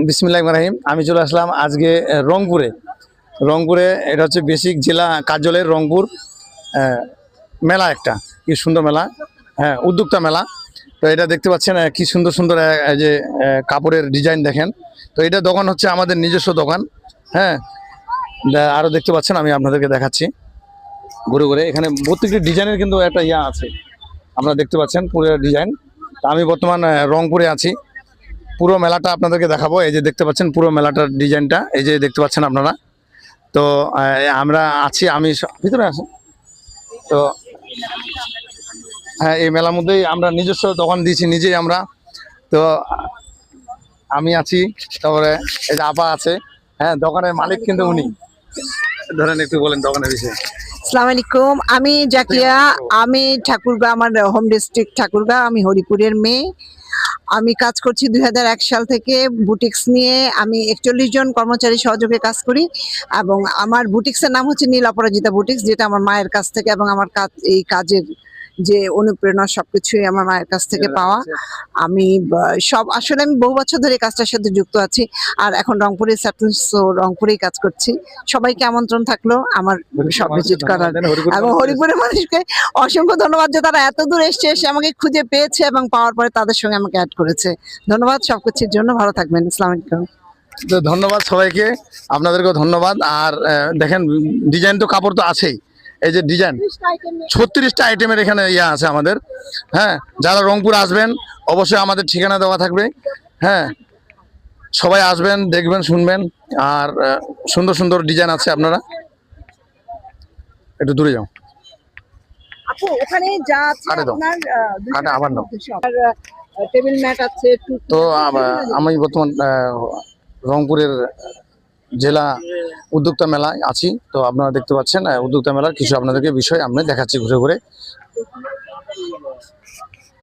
বিসমিল্লাহির রহমানির রহিম। আমি চলে আসলাম আজকে রংপুরে। এটা হচ্ছে বেসিক জেলা কার্যালয়ের রংপুর মেলা, একটা কি সুন্দর মেলা, হ্যাঁ উদ্যোক্তা মেলা। তো এটা দেখতে পাচ্ছেন কি সুন্দর সুন্দর এই যে কাপড়ের ডিজাইন দেখেন। তো এটা দোকান হচ্ছে আমাদের নিজস্ব দোকান, হ্যাঁ। আরও দেখতে পাচ্ছেন, আমি আপনাদেরকে দেখাচ্ছি ঘুরে ঘুরে। এখানে প্রত্যেকটি ডিজাইনের কিন্তু একটা আছে, আপনারা দেখতে পাচ্ছেন পুরো ডিজাইন। তা আমি বর্তমান রংপুরে আছি, পুরো মেলাটা আপনাদেরকে দেখাবো। এই যে দেখতে পাচ্ছেন পুরো মেলাটার ডিজাইনটা, এই যে দেখতে পাচ্ছেন আপনারা। তো আমরা আছি, আমি ভিতরে আছি। তো হ্যাঁ, এই মেলার মধ্যেই আমরা নিজস্ব দোকান দিয়েছি নিজেই আমরা। তো আমি আছি, তারপরে এই যে আপা আছে, হ্যাঁ দোকানের মালিক কিন্তু উনি। ধরেন একটু বলেন দোকানের বিষয়ে। আসসালামু আলাইকুম, আমি জাকিয়া। আমি ঠাকুরগাঁও, আমার হোম ডিস্ট্রিক্ট ঠাকুরগাঁও। আমি হরিপুরের মেয়ে। আমি কাজ করছি 2001 সাল থেকে বুটিক্স নিয়ে। আমি 41 জন কর্মচারী সহযোগে কাজ করি এবং আমার বুটিক্সের নাম হচ্ছে নীল অপরাজিতা বুটিক্স, যেটা আমার মায়ের কাছ থেকে, এবং আমার কাজ, এই কাজের যে অনুপ্রেরণা সবকিছুই আমার মায়ের কাছ থেকে পাওয়া। আমি আসলে আমি বহু বছর ধরে কাজটার সাথে যুক্ত আছি, আর এখন রংপুরে সেটেল, সো রংপুরেই কাজ করছি। সবাইকে আমন্ত্রণ থাকলো আমার সব ভিজিট করার, এবং হরিপুরের মানুষকে অসংখ্য ধন্যবাদ যে তারা এত দূর এসে আমাকে খুঁজে পেয়েছে এবং পাওয়ার পরে তাদের সঙ্গে আমাকে অ্যাড করেছে। ধন্যবাদ সবকিছুর জন্য। ভালো থাকবেন। আসসালামু আলাইকুম। তো ধন্যবাদ সবাইকে, আপনাদেরকেও ধন্যবাদ। আর দেখেন ডিজাইন তো কাপড় তো আছেই, এই যে ডিজাইন 36টা আইটেমের এখানে আছে আমাদের, হ্যাঁ। যারা রংপুর আসবেন অবশ্যই আমাদের ঠিকানা দেওয়া থাকবে, হ্যাঁ। সবাই আসবেন, দেখবেন, শুনবেন। আর সুন্দর সুন্দর ডিজাইন আছে, আপনারা একটু দূরে যাও। আপু, ওখানে যা আছে আপনার আবার নাও। টেবিল ম্যাট আছে। তো আমি বর্তমান রংপুরের জেলা উদ্যোক্তা মেলায় আছি। তো আপনারা দেখতে পাচ্ছেন উদ্যোক্তা মেলার কিছু আপনাদেরকে বিষয় আমি দেখাচ্ছি ঘুরে ঘুরে।